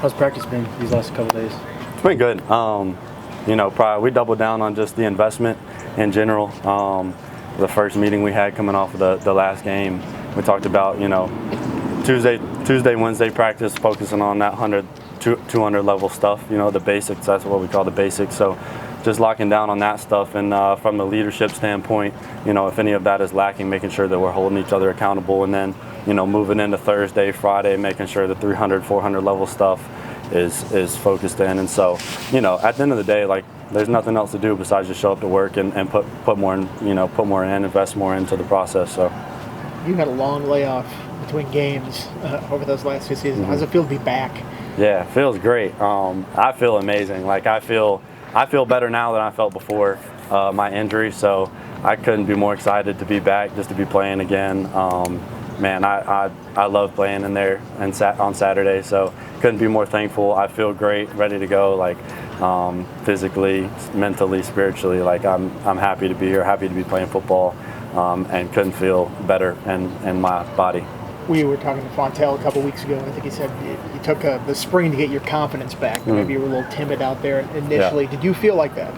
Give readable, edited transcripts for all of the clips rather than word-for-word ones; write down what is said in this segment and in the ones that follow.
How's practice been these last couple days? It's been good. Probably we doubled down on just the investment in general. The first meeting we had coming off of the last game, we talked about, Tuesday, Wednesday practice, focusing on that 100, 200 level stuff, the basics. That's what we call the basics. So just locking down on that stuff. And from the leadership standpoint, if any of that is lacking, making sure that we're holding each other accountable. And then, moving into Thursday, Friday, making sure the 300, 400 level stuff is focused in. And so, at the end of the day, there's nothing else to do besides just show up to work and put more in, invest more into the process. So you had a long layoff between games over those last 2 seasons. How does it feel to be back? Yeah, it feels great. I feel amazing. I feel better now than I felt before my injury. So I couldn't be more excited to be back, just to be playing again. I love playing in there and on Saturday. So couldn't be more thankful. I feel great, ready to go. Physically, mentally, spiritually. I'm happy to be here, happy to be playing football, and couldn't feel better in my body. We were talking to Fontel a couple weeks ago, and I think he said you took the spring to get your confidence back. Maybe you were a little timid out there initially. Yeah. Did you feel like that?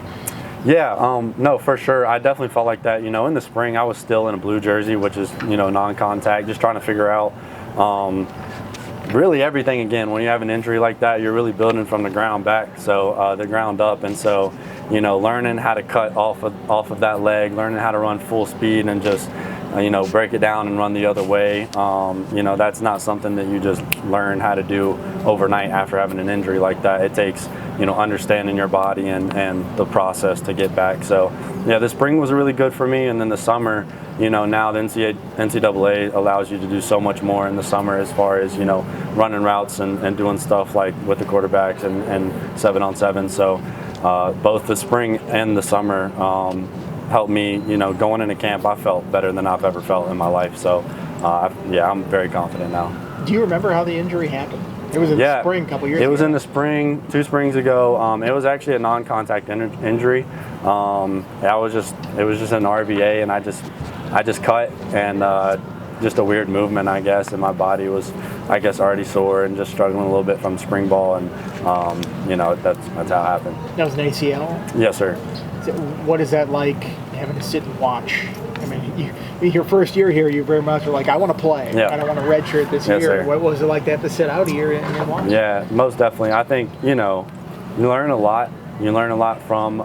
Yeah, no, for sure. I definitely felt like that. In the spring, I was still in a blue jersey, which is, non-contact, just trying to figure out really everything again. When you have an injury like that, you're really building from the ground back, so the ground up. And so, learning how to cut off of that leg, learning how to run full speed and just break it down and run the other way. That's not something that you just learn how to do overnight after having an injury like that. It takes, understanding your body and the process to get back. So, yeah, the spring was really good for me. And then the summer, now the NCAA allows you to do so much more in the summer as far as, running routes and doing stuff like with the quarterbacks and 7-on-7. So both the spring and the summer helped me, going into camp, I felt better than I've ever felt in my life. So, I'm very confident now. Do you remember how the injury happened? It was in the spring a couple years ago. It was in the spring, 2 springs ago. It was actually a non-contact injury. It was just an RVA, and I just cut, and just a weird movement, I guess, and my body was, already sore and just struggling a little bit from spring ball, and that's how it happened. That was an ACL? Yes, sir. What is that like, having to sit and watch? I mean, your first year here, you very much were like, I want to play. Yeah. I don't want to redshirt this year. Sir. What was it like to have to sit out a year and watch? Yeah, most definitely. I think, you learn a lot. You learn a lot from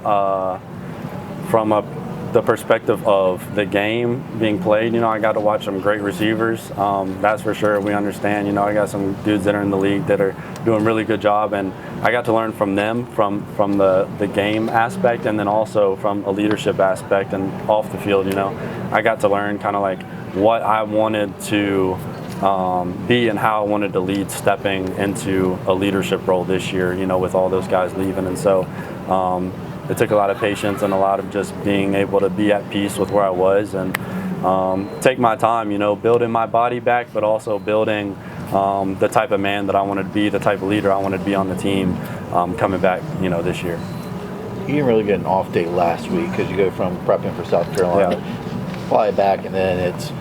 the perspective of the game being played. I got to watch some great receivers. That's for sure. We understand. I got some dudes that are in the league that are doing a really good job, and I got to learn from them from the game aspect, and then also from a leadership aspect and off the field. I got to learn kind of what I wanted to be and how I wanted to lead stepping into a leadership role this year. With all those guys leaving, and so. It took a lot of patience and a lot of just being able to be at peace with where I was and take my time, building my body back, but also building the type of man that I wanted to be, the type of leader I wanted to be on the team coming back, this year. You didn't really get an off day last week because you go from prepping for South Carolina, fly back, and then it's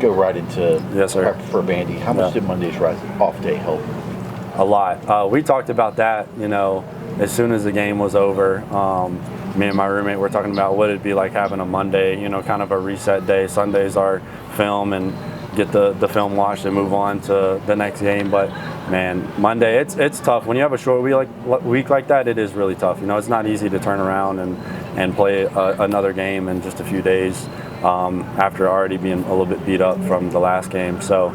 go right into prep for Vandy. How much did Monday's off day help? A lot. We talked about that, as soon as the game was over. Me and my roommate were talking about what it'd be like having a Monday, kind of a reset day. Sundays are film and get the film watched and move on to the next game. But man, Monday, it's tough. When you have a short week like that, it is really tough. It's not easy to turn around and play another game in just a few days after already being a little bit beat up from the last game. So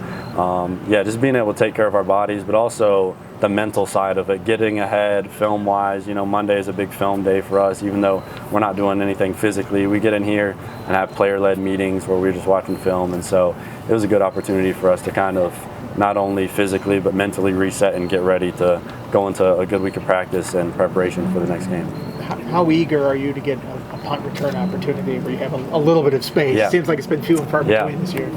just being able to take care of our bodies, but also the mental side of it, getting ahead film-wise. Monday is a big film day for us, even though we're not doing anything physically. We get in here and have player-led meetings where we're just watching film, and so it was a good opportunity for us to kind of not only physically but mentally reset and get ready to go into a good week of practice and preparation for the next game. How eager are you to get a punt return opportunity where you have a little bit of space? Yeah. It seems like it's been few and far between this year.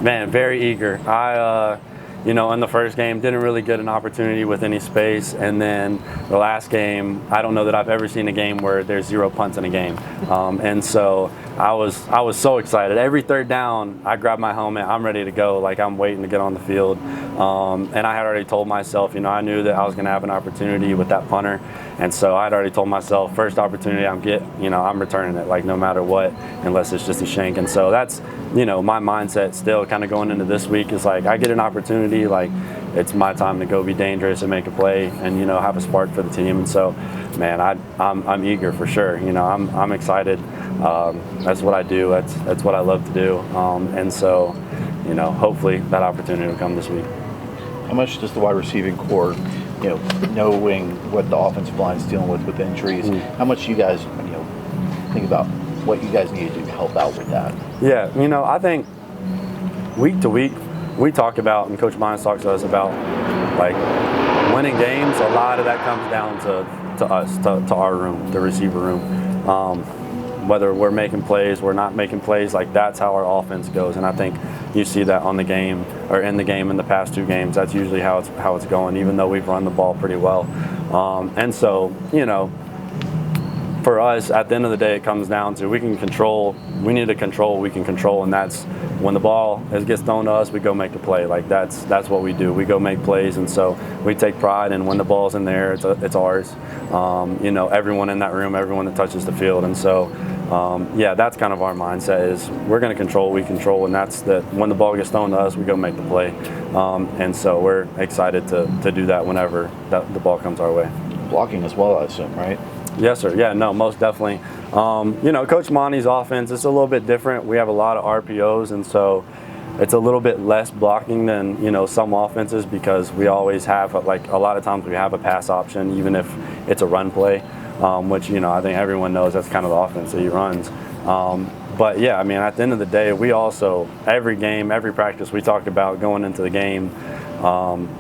Man, very eager. I in the first game, didn't really get an opportunity with any space. And then the last game, I don't know that I've ever seen a game where there's 0 punts in a game. And so I was so excited. Every third down, I grabbed my helmet. I'm ready to go. Like, I'm waiting to get on the field. And I had already told myself, you know, I knew that I was going to have an opportunity with that punter. And so I had already told myself, first opportunity I'm returning it, like, no matter what, unless it's just a shank. And so that's, you know, my mindset still kind of going into this week is like, I get an opportunity, like, it's my time to go be dangerous and make a play and, you know, have a spark for the team. And so, man, I'm eager for sure. You know, I'm excited. That's what I do. That's what I love to do. And so, you know, hopefully that opportunity will come this week. How much does the wide receiving core, you know, knowing what the offensive line is dealing with injuries, how much you guys, you know, think about what you guys need to do to help out with that? Yeah, you know, I think week to week we talk about, and Coach Mines talks to us about, like, winning games. A lot of that comes down to us, to our room, the receiver room. Whether we're making plays, we're not making plays, like, that's how our offense goes. And I think you see that on the game, or in the game in the past 2 games. That's usually how it's going, even though we've run the ball pretty well. And so, you know, for us, at the end of the day, it comes down to we need to control, we can control, and that's when the ball gets thrown to us, we go make a play. Like, that's what we do. We go make plays, and so we take pride, and when the ball's in there, it's ours. You know, everyone in that room, everyone that touches the field, and so yeah, that's kind of our mindset is we're going to control, we control, and that's that when the ball gets thrown to us, we go make the play. And so we're excited to do that whenever the ball comes our way. Blocking as well, I assume, right? Yes, sir. Yeah, no, most definitely. You know, Coach Monty's offense is a little bit different. We have a lot of RPOs, and so it's a little bit less blocking than, you know, some offenses, because we always have, like, a lot of times we have a pass option, even if it's a run play, which, you know, I think everyone knows that's kind of the offense that he runs. But yeah, I mean, at the end of the day, we also, every game, every practice, we talk about going into the game,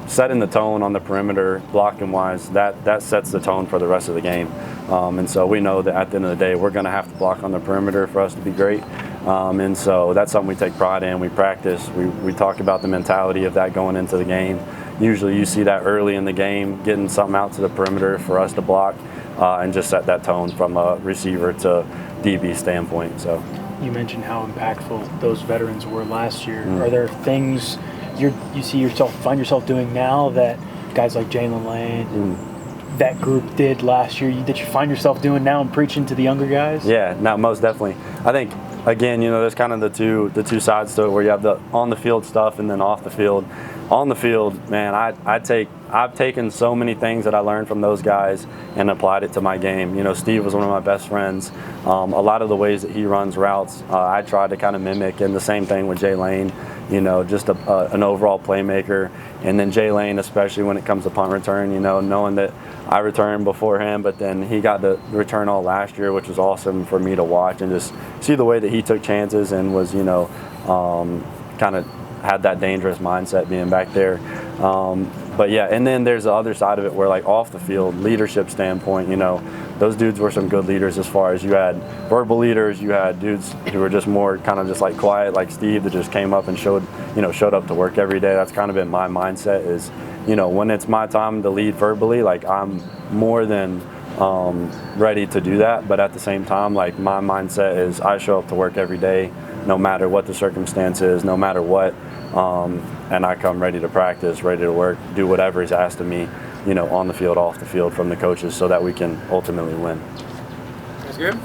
setting the tone on the perimeter, blocking wise, that sets the tone for the rest of the game. And so we know that at the end of the day, we're going to have to block on the perimeter for us to be great. And so that's something we take pride in. We practice. We talk about the mentality of that going into the game. Usually you see that early in the game, getting something out to the perimeter for us to block and just set that tone from a receiver to DB standpoint. So you mentioned how impactful those veterans were last year. Are there things you find yourself doing now that guys like Jalen Lane, that group did last year, that you find yourself doing now and preaching to the younger guys? Yeah, no, most definitely. I think, again, you know, there's kind of the two sides to it, where you have the on the field stuff and then off the field. On the field, man, I've taken so many things that I learned from those guys and applied it to my game. You know, Steve was one of my best friends. A lot of the ways that he runs routes, I tried to kind of mimic, and the same thing with Jay Lane. You know, just an overall playmaker. And then Jay Lane, especially when it comes to punt return, you know, knowing that I returned before him, but then he got to return all last year, which was awesome for me to watch and just see the way that he took chances and was, you know, kind of had that dangerous mindset being back there. But yeah, and then there's the other side of it where, like, off the field, leadership standpoint, you know, those dudes were some good leaders, as far as you had verbal leaders, you had dudes who were just more kind of just like quiet, like Steve, that just came up and showed up to work every day. That's kind of been my mindset is, you know, when it's my time to lead verbally, like, I'm more than ready to do that. But at the same time, like, my mindset is I show up to work every day, no matter what the circumstance is, no matter what. And I come ready to practice, ready to work, do whatever is asked of me, you know, on the field, off the field, from the coaches, so that we can ultimately win. That's good.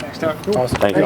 Next up. Awesome. Thank you.